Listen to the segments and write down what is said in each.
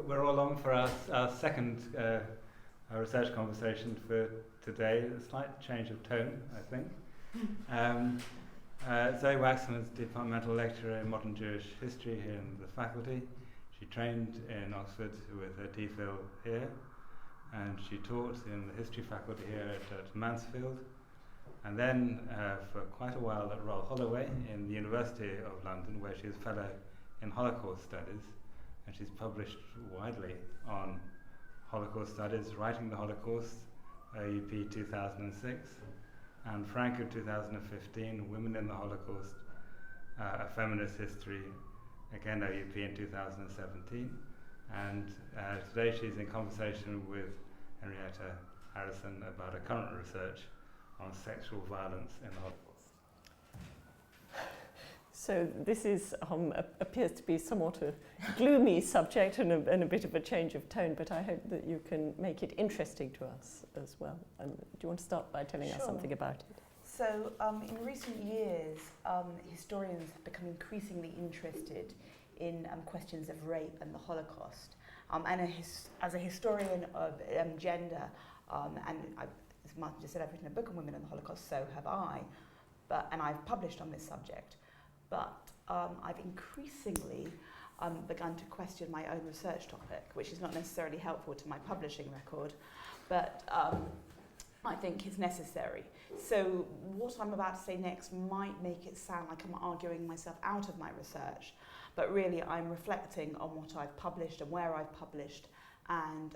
We're all on for our second research conversation for today. A slight change of tone, I think. Zoë Waxman is departmental lecturer in modern Jewish history here in the faculty. She trained in Oxford with her DPhil here, and she taught in the history faculty here at Mansfield, and then for quite a while at Royal Holloway in the University of London, where she is fellow in Holocaust Studies, and she's published widely on Holocaust studies, Writing the Holocaust, OUP 2006, and Franco 2015, Women in the Holocaust, A Feminist History, again OUP in 2017. And today she's in conversation with Henrietta Harrison about her current research on sexual violence in the Holocaust. So this appears to be somewhat a gloomy subject and a bit of a change of tone, but I hope that you can make it interesting to us as well. Do you want to start by telling us something about it? So in recent years, historians have become increasingly interested in questions of rape and the Holocaust. As a historian of gender, and as Martin just said, I've written a book on women and the Holocaust, so have I, and I've published on this subject. But I've increasingly begun to question my own research topic, which is not necessarily helpful to my publishing record, but I think is necessary. So what I'm about to say next might make it sound like I'm arguing myself out of my research, but really I'm reflecting on what I've published and where I've published, and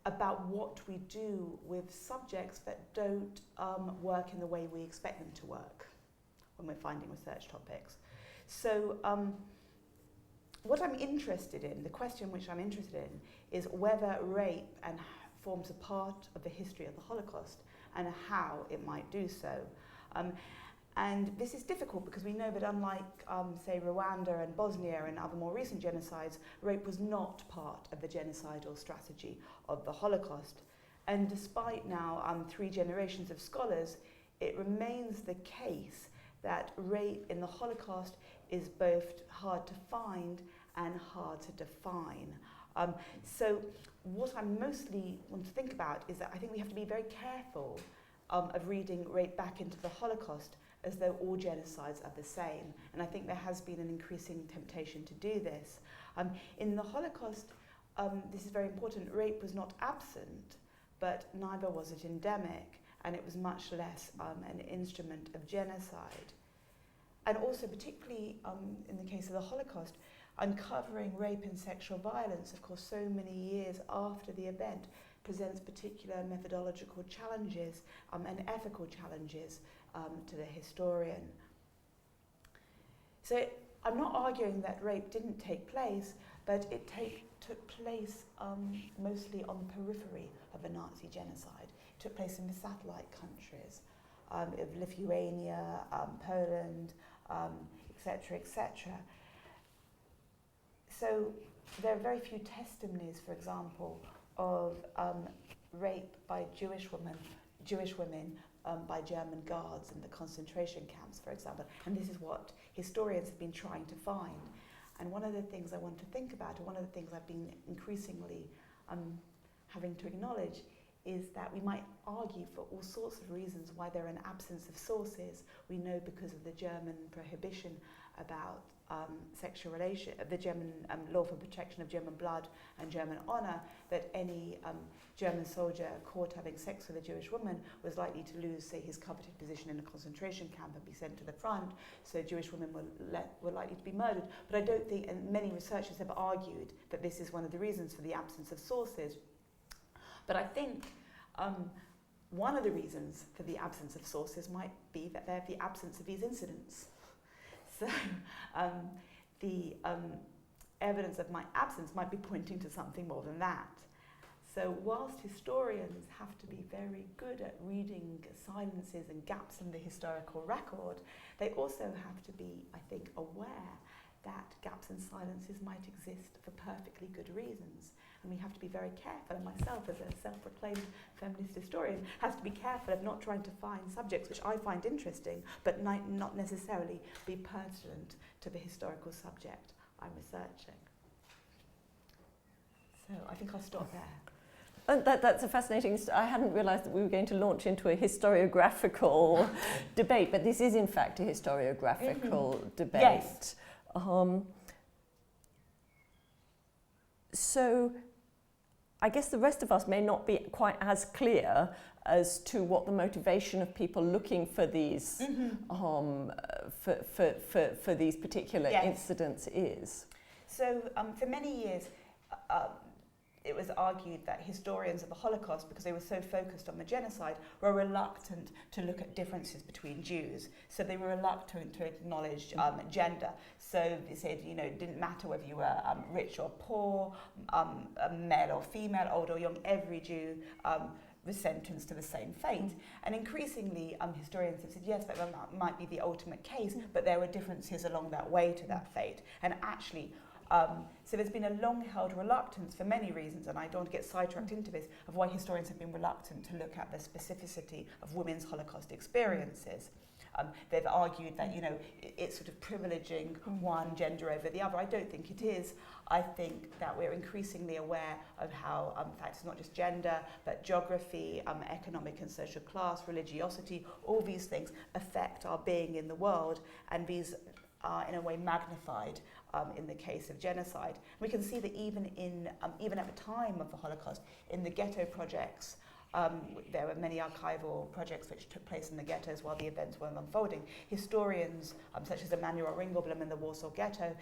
about what we do with subjects that don't work in the way we expect them to work when we're finding research topics. So what I'm interested in, the question which I'm interested in, is whether rape forms a part of the history of the Holocaust and how it might do so. And this is difficult because we know that unlike, say, Rwanda and Bosnia and other more recent genocides, rape was not part of the genocidal strategy of the Holocaust. And despite now 3 generations of scholars, it remains the case that rape in the Holocaust is both hard to find and hard to define. So what I mostly want to think about is that I think we have to be very careful of reading rape back into the Holocaust as though all genocides are the same. And I think there has been an increasing temptation to do this. In the Holocaust, this is very important, rape was not absent, but neither was it endemic, and it was much less an instrument of genocide. And also, particularly in the case of the Holocaust, uncovering rape and sexual violence, of course, so many years after the event, presents particular methodological challenges and ethical challenges to the historian. So I'm not arguing that rape didn't take place, but it took place mostly on the periphery of a Nazi genocide. It took place in the satellite countries of Lithuania, Poland, etc., etc. So there are very few testimonies, for example, of rape by Jewish women by German guards in the concentration camps, for example. And this is what historians have been trying to find. And one of the things I want to think about, or one of the things I've been increasingly having to acknowledge, is that we might argue for all sorts of reasons why there are an absence of sources. We know because of the German prohibition about sexual relation, the German law for protection of German blood and German honour, that any German soldier caught having sex with a Jewish woman was likely to lose, say, his coveted position in a concentration camp and be sent to the front, so Jewish women were likely to be murdered. But I don't think, and many researchers have argued, that this is one of the reasons for the absence of sources. But I think one of the reasons for the absence of sources might be that they're the absence of these incidents. So the evidence of my absence might be pointing to something more than that. So whilst historians have to be very good at reading silences and gaps in the historical record, they also have to be, I think, aware that gaps and silences might exist for perfectly good reasons. and we have to be very careful, and myself as a self-proclaimed feminist historian has to be careful of not trying to find subjects which I find interesting but might not necessarily be pertinent to the historical subject I'm researching. So I think I'll stop there. That's a fascinating. I hadn't realised that we were going to launch into a historiographical debate, but this is in fact a historiographical debate. Yes. So I guess the rest of us may not be quite as clear as to what the motivation of people looking for these for these particular incidents is. So for many years, it was argued that historians of the Holocaust, because they were so focused on the genocide, were reluctant to look at differences between Jews. So they were reluctant to acknowledge gender. So they said, you know, it didn't matter whether you were rich or poor, male or female, old or young, every Jew was sentenced to the same fate. And increasingly, historians have said, yes, that might be the ultimate case, but there were differences along that way to that fate. And actually, so there's been a long-held reluctance for many reasons, and I don't want to get sidetracked into this, of why historians have been reluctant to look at the specificity of women's Holocaust experiences. They've argued that, you know, it's sort of privileging one gender over the other. I don't think it is. I think that we're increasingly aware of how, in fact, it's not just gender, but geography, economic and social class, religiosity, all these things affect our being in the world, and these are in a way magnified in the case of genocide. We can see that even at the time of the Holocaust, in the ghetto projects, there were many archival projects which took place in the ghettos while the events were unfolding. Historians, such as Emanuel Ringelblum in the Warsaw Ghetto,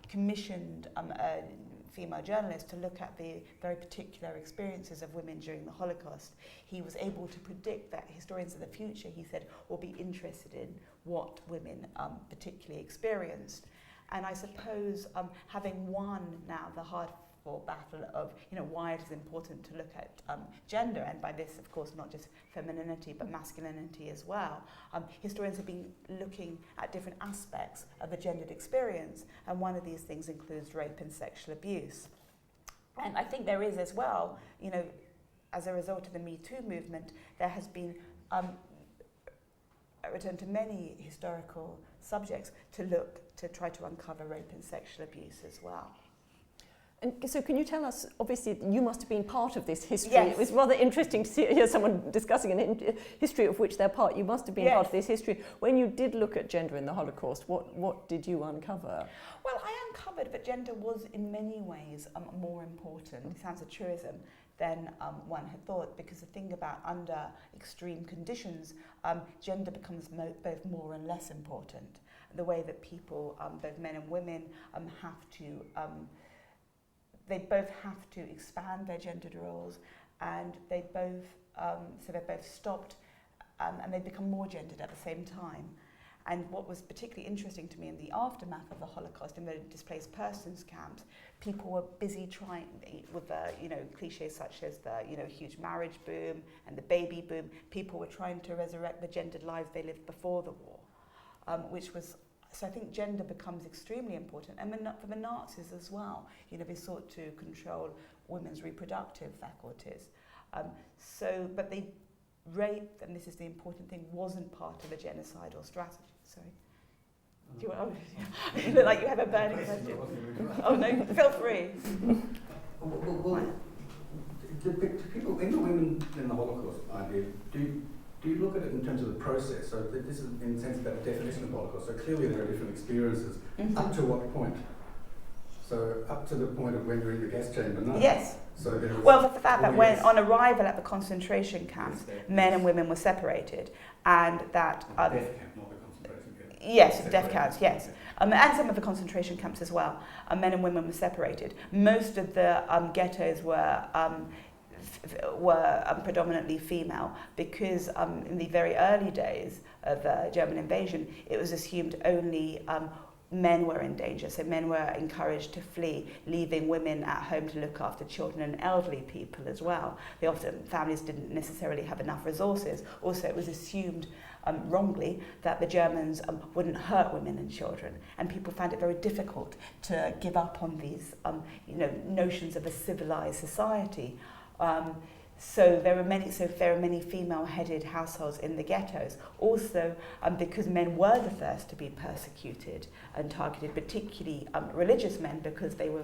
commissioned a female journalist to look at the very particular experiences of women during the Holocaust. He was able to predict that historians of the future, he said, will be interested in what women particularly experienced. And I suppose having won now the hard-fought battle of, you know, why it is important to look at gender, and by this, of course, not just femininity, but masculinity as well, historians have been looking at different aspects of the gendered experience, and one of these things includes rape and sexual abuse. And I think there is as well, you know, as a result of the Me Too movement, there has been a return to many historical subjects to try to uncover rape and sexual abuse as well. And so can you tell us, obviously you must have been part of this history. Yes. It was rather interesting to hear someone discussing a history of which they're part. You must have been part of this history. When you did look at gender in the Holocaust, what did you uncover? Well, I uncovered that gender was in many ways more important, it sounds a truism, than one had thought, because the thing about under extreme conditions, gender becomes both more and less important. The way that people, both men and women, they both have to expand their gendered roles, and they both stopped, and they become more gendered at the same time. And what was particularly interesting to me in the aftermath of the Holocaust, in the displaced persons camps, people were busy trying with the, you know, cliches such as the, you know, huge marriage boom and the baby boom. People were trying to resurrect the gendered lives they lived before the war, which was. So I think gender becomes extremely important, and for the Nazis as well. You know, they sought to control women's reproductive faculties. But they rape, and this is the important thing, wasn't part of a genocidal strategy. Sorry. Do you want? Oh, you look like you have a burning question. Oh no, feel free. Well, do people, in the women in the Holocaust idea, do you look at it in terms of the process? So this is in the sense about the definition of Holocaust. So clearly there are different experiences. Up to what point? So up to the point of when you're in the gas chamber, no? Yes. So there was well, the fact that when on arrival at the concentration camps, men and women were separated, and that death camp, not the concentration camp. Yes, death camps, yes. And some of the concentration camps as well. Men and women were separated. Most of the ghettos were predominantly female, because in the very early days of the German invasion, it was assumed only men were in danger. So men were encouraged to flee, leaving women at home to look after children and elderly people as well. Families didn't necessarily have enough resources. Also, it was assumed wrongly that the Germans wouldn't hurt women and children, and people found it very difficult to give up on these notions of a civilized society. So there were many female-headed households in the ghettos. Also, because men were the first to be persecuted and targeted, particularly religious men, because they were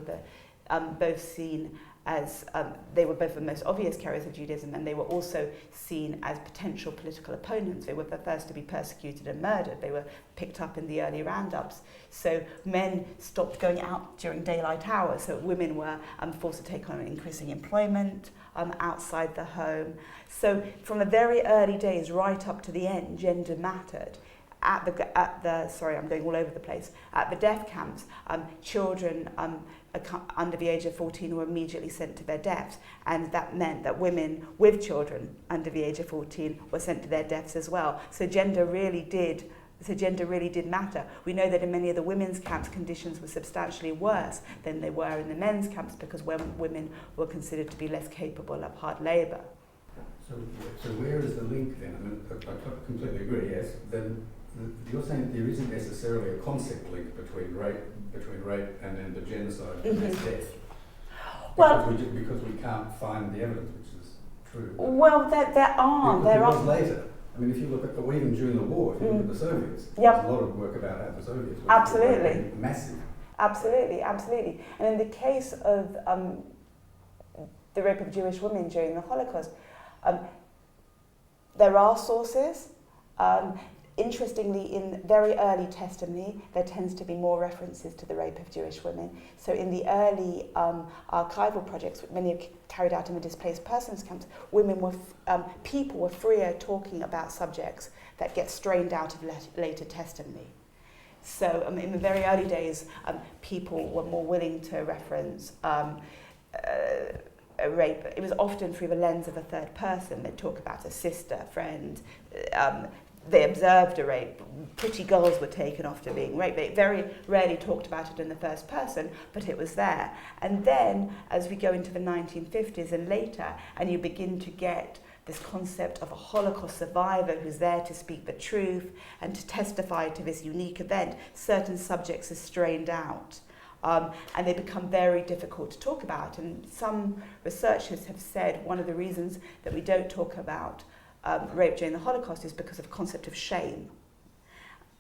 both seen as they were both the most obvious carriers of Judaism, and they were also seen as potential political opponents. They were the first to be persecuted and murdered. They were picked up in the early roundups. So men stopped going out during daylight hours. So women were forced to take on increasing employment outside the home. So from the very early days right up to the end, gender mattered. Sorry, I'm going all over the place. At the death camps, children under the age of 14 were immediately sent to their deaths, and that meant that women with children under the age of 14 were sent to their deaths as well. So gender really did matter. We know that in many of the women's camps, conditions were substantially worse than they were in the men's camps, because women were considered to be less capable of hard labour. So where is the link then? I mean, I completely agree. Yes. Then you're saying that there isn't necessarily a concept link between rape and the genocide and death. Because we can't find the evidence, which is true. Well, there are. There was later. I mean, if you look at even during the war, if you look at the Soviets, there's a lot of work about how the Soviets were massive. Absolutely. And in the case of the rape of Jewish women during the Holocaust, there are sources. Interestingly, in very early testimony, there tends to be more references to the rape of Jewish women. So in the early archival projects, many are carried out in the displaced persons camps, people were freer talking about subjects that get strained out of later testimony. So in the very early days, people were more willing to reference a rape. It was often through the lens of a third person. They'd talk about a sister, friend. They observed a rape. Pretty girls were taken after being raped. They very rarely talked about it in the first person, but it was there. And then, as we go into the 1950s and later, and you begin to get this concept of a Holocaust survivor who's there to speak the truth and to testify to this unique event, certain subjects are strained out. And they become very difficult to talk about. And some researchers have said one of the reasons that we don't talk about rape during the Holocaust is because of the concept of shame.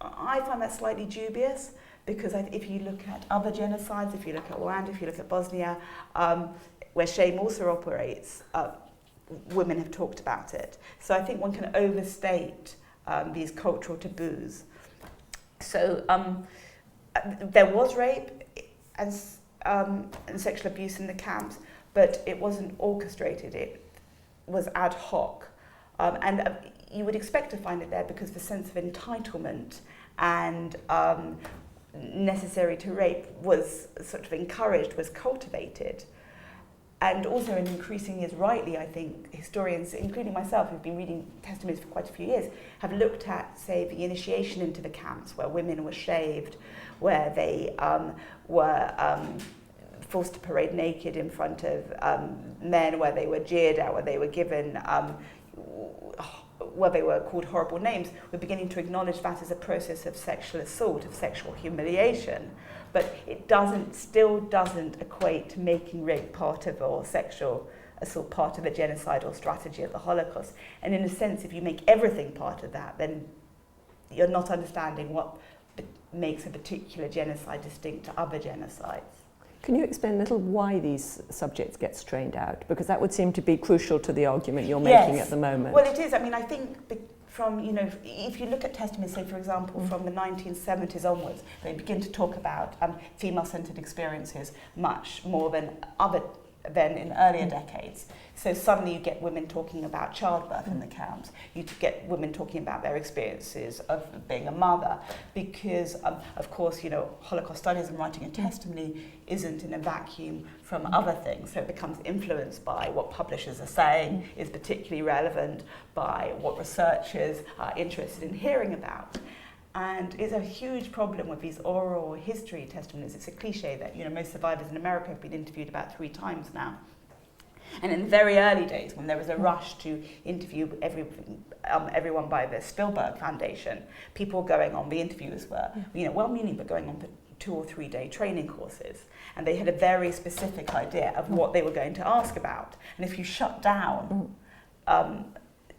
I find that slightly dubious, because if you look at other genocides, if you look at Rwanda, if you look at Bosnia, where shame also operates, women have talked about it. So I think one can overstate these cultural taboos. So there was rape and sexual abuse in the camps, but it wasn't orchestrated, it was ad hoc. And you would expect to find it there because the sense of entitlement and necessary to rape was sort of encouraged, was cultivated. And also in increasing years, rightly, I think, historians, including myself, who've been reading testimonies for quite a few years, have looked at, say, the initiation into the camps, where women were shaved, where they were forced to parade naked in front of men, where they were jeered at, where they were given where they were called horrible names. We're beginning to acknowledge that as a process of sexual assault, of sexual humiliation. But it still doesn't equate to making rape part of, or sexual assault part of a genocidal strategy of the Holocaust. And in a sense, if you make everything part of that, then you're not understanding what makes a particular genocide distinct to other genocides. Can you explain a little why these subjects get strained out? Because that would seem to be crucial to the argument you're making at the moment. Well, it is. I mean, I think from, if you look at testimony, say, for example, from the 1970s onwards, they begin to talk about female-centered experiences much more than in earlier decades. So suddenly you get women talking about childbirth in the camps. You get women talking about their experiences of being a mother, because, of course, Holocaust studies and writing a testimony isn't in a vacuum from other things. So it becomes influenced by what publishers are saying, is particularly relevant by what researchers are interested in hearing about. And it's a huge problem with these oral history testimonies. It's a cliche that, you know, most survivors in America have been interviewed about 3 times now. And in the very early days, when there was a rush to interview everyone by the Spielberg Foundation, people going on, the interviewers were, you know, well-meaning, but going on for 2 or 3 day training courses. And they had a very specific idea of what they were going to ask about. And if you shut down,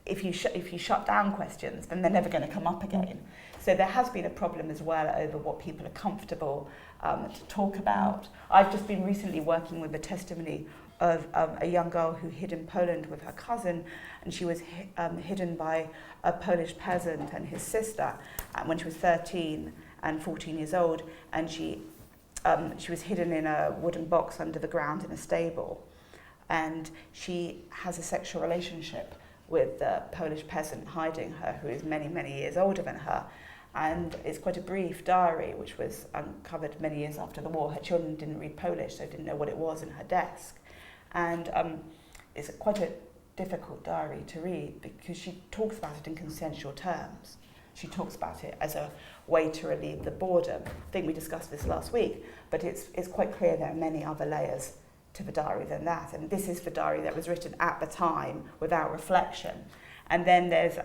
if you shut down questions, then they're never going to come up again. So there has been a problem as well over what people are comfortable to talk about. I've just been recently working with the testimony of a young girl who hid in Poland with her cousin, and she was hidden by a Polish peasant and his sister when she was 13 and 14 years old, and she was hidden in a wooden box under the ground in a stable, and she has a sexual relationship with the Polish peasant hiding her, who is many, many years older than her. And it's quite a brief diary, which was uncovered many years after the war. Her children didn't read Polish, so didn't know what it was in her desk. And it's quite a difficult diary to read because she talks about it in consensual terms. She talks about it as a way to relieve the boredom. I think we discussed this last week, but it's quite clear there are many other layers to the diary than that. And this is the diary that was written at the time without reflection. And then there's,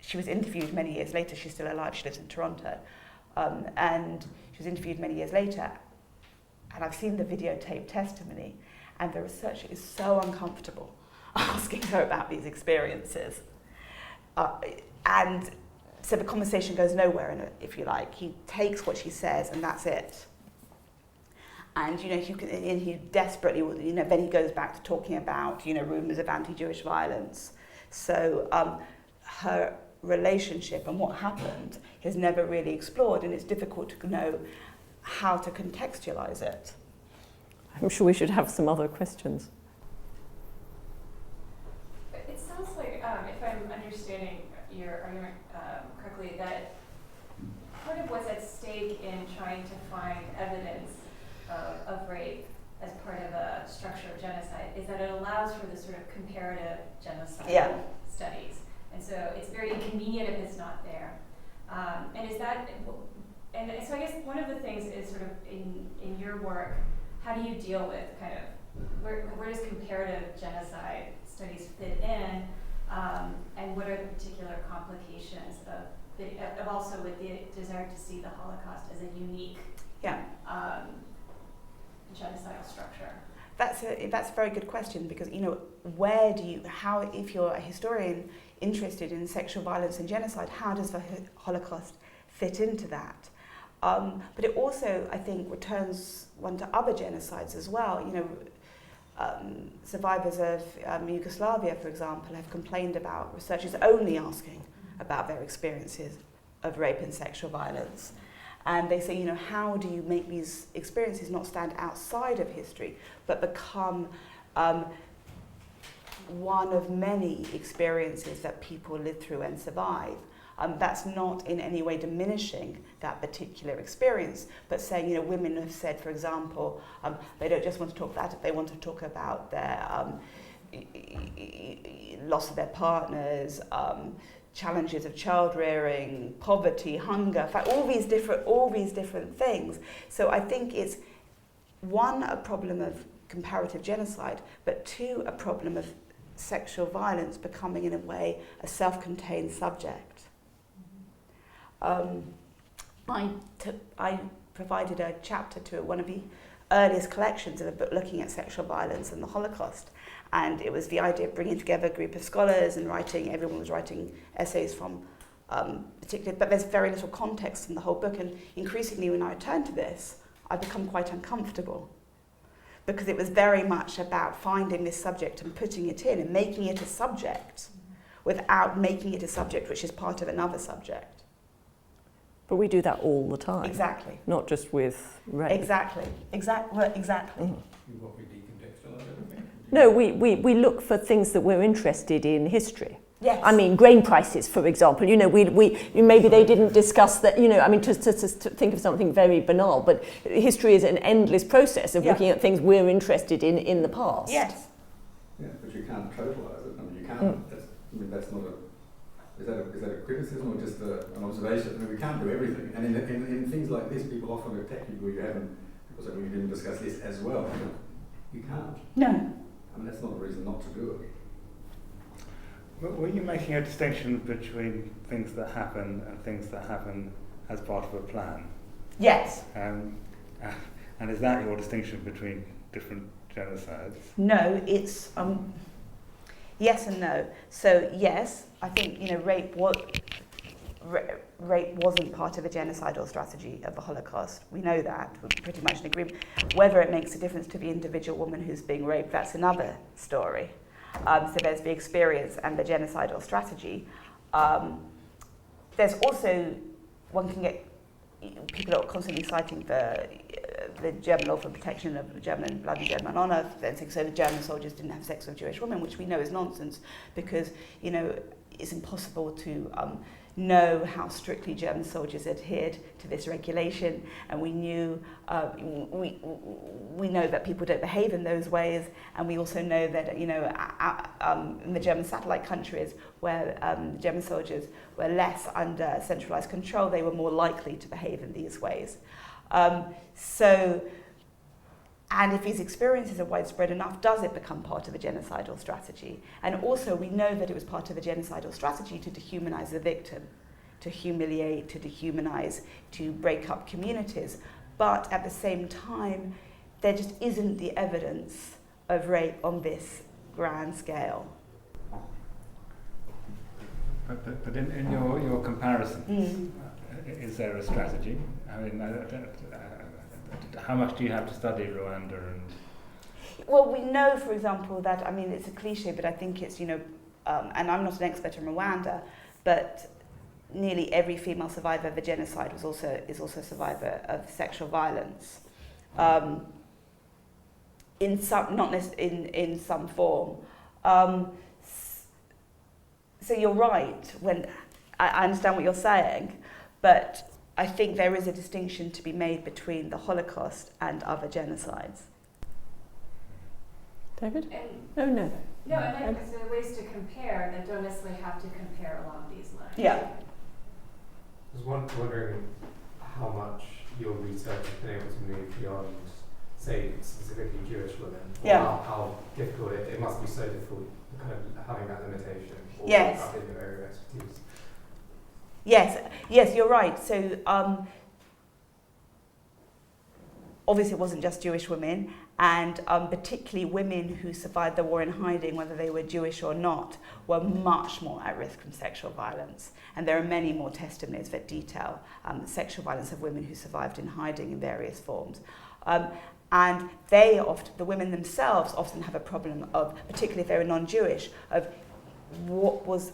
she was interviewed many years later. She's still alive. She lives in Toronto. And she was interviewed many years later. And I've seen the videotape testimony. And the researcher is so uncomfortable asking her about these experiences. And so the conversation goes nowhere, if you like. He takes what she says and that's it. And, you know, he desperately, you know, then he goes back to talking about, you know, rumours of anti-Jewish violence. So her relationship and what happened is never really explored, and it's difficult to know how to contextualise it. I'm sure we should have some other questions. It sounds like, if I'm understanding your argument correctly, that part of what's at stake in trying to find evidence of rape as part of a structure of genocide is that it allows for this sort of comparative genocide studies. And so it's very inconvenient if it's not there. And is that, and so I guess one of the things is sort of in your work, how do you deal with kind of, where does comparative genocide studies fit in, and what are the particular complications of also with the desire to see the Holocaust as a unique genocidal structure? That's a very good question, because, you know, if you're a historian interested in sexual violence and genocide, how does the Holocaust fit into that? But it also, I think, returns one to other genocides as well. You know, survivors of Yugoslavia, for example, have complained about researchers only asking about their experiences of rape and sexual violence. And they say, you know, how do you make these experiences not stand outside of history, but become one of many experiences that people live through and survive? That's not in any way diminishing that particular experience, but saying, you know, women have said, for example, they don't just want to talk about it, they want to talk about their loss of their partners, challenges of child rearing, poverty, hunger, in fact, all these different things. So I think it's, one, a problem of comparative genocide, but two, a problem of sexual violence becoming, in a way, a self-contained subject. I provided a chapter to one of the earliest collections of a book looking at sexual violence and the Holocaust. And it was the idea of bringing together a group of scholars and everyone was writing essays from particular, but there's very little context in the whole book. And increasingly when I return to this, I become quite uncomfortable, because it was very much about finding this subject and putting it in and making it a subject without making it a subject which is part of another subject. But we do that all the time. Exactly. Not just with rape. Exactly. Exactly. Mm. What we decontextualize everything? No, we look for things that we're interested in history. Yes. I mean, grain prices, for example. You know, maybe they didn't discuss that. You know, I mean, to think of something very banal, but history is an endless process of looking at things we're interested in the past. Yes. Yeah, but you can't totalize it. I mean, you can't. That's not Is that a criticism or just an observation? I mean, we can't do everything. And in things like this, people often attack you where you haven't, people say, well, you didn't discuss this as well. You can't. No. I mean, that's not a reason not to do it. Were you making a distinction between things that happen and things that happen as part of a plan? Yes. And is that your distinction between different genocides? No, it's yes and no. So yes, I think rape wasn't part of a genocidal strategy of the Holocaust. We know that. We're pretty much in agreement. Whether it makes a difference to the individual woman who's being raped, that's another story. So there's the experience and the genocidal strategy. There's also, one can get, people are constantly citing the German law for protection of German blood and German honour, then saying so the German soldiers didn't have sex with Jewish women, which we know is nonsense because, it's impossible to know how strictly German soldiers adhered to this regulation, and we knew we know that people don't behave in those ways, and we also know that in the German satellite countries where German soldiers were less under centralised control, they were more likely to behave in these ways. And if these experiences are widespread enough, does it become part of a genocidal strategy? And also we know that it was part of a genocidal strategy to dehumanize the victim, to humiliate, to dehumanize, to break up communities. But at the same time, there just isn't the evidence of rape on this grand scale. But in your comparison, is there a strategy? I mean, how much do you have to study Rwanda? Well, we know, for example, that, I mean, it's a cliche, but I think it's, and I'm not an expert in Rwanda, but nearly every female survivor of a genocide is also a survivor of sexual violence, in some form. So you're right. When I understand what you're saying, but I think there is a distinction to be made between the Holocaust and other genocides. David? No. No, and like there are ways to compare that don't necessarily have to compare along these lines. Yeah. I was wondering how much your research has been able to move beyond, say, specifically Jewish women. Yeah. How difficult it must be so difficult, kind of having that limitation. Or Yes. that being your area of expertise. Yes, you're right. So obviously it wasn't just Jewish women, and particularly women who survived the war in hiding, whether they were Jewish or not, were much more at risk from sexual violence. And there are many more testimonies that detail sexual violence of women who survived in hiding in various forms. And the women themselves often have a problem of, particularly if they were non-Jewish, of what was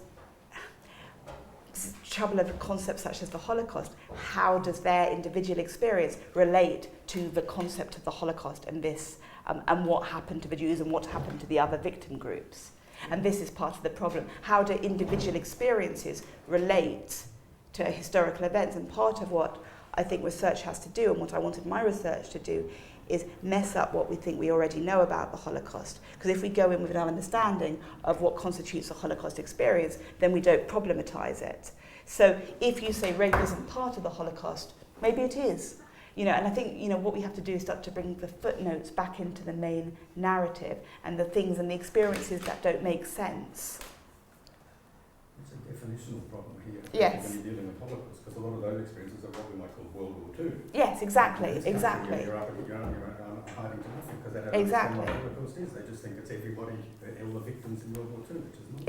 trouble of concepts such as the Holocaust. How does their individual experience relate to the concept of the Holocaust and this, and what happened to the Jews and what happened to the other victim groups? And this is part of the problem. How do individual experiences relate to historical events? And part of what I think research has to do, and what I wanted my research to do, is mess up what we think we already know about the Holocaust. Because if we go in with an understanding of what constitutes a Holocaust experience, then we don't problematize it. So if you say rape isn't part of the Holocaust, maybe it is. And I think, what we have to do is start to bring the footnotes back into the main narrative and the things and the experiences that don't make sense. It's a definitional problem here. Yes. When you're dealing with Holocaust, because a lot of those experiences are what we might call World War II. Yes, exactly. You're hiding to nothing because they don't understand what Holocaust is. They just think it's everybody, all the victims in World War II, which is not.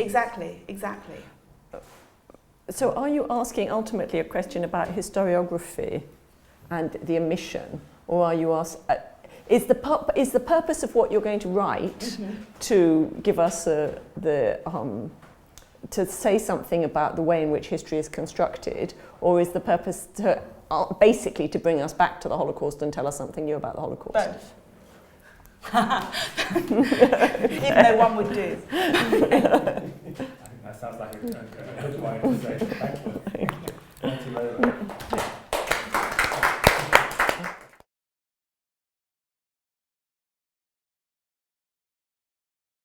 Exactly. So are you asking ultimately a question about historiography and the omission, or are you is the purpose of what you're going to write to give us to say something about the way in which history is constructed, or is the purpose to basically to bring us back to the Holocaust and tell us something new about the Holocaust? Both. Even though one would do. I think that sounds like a good way to say.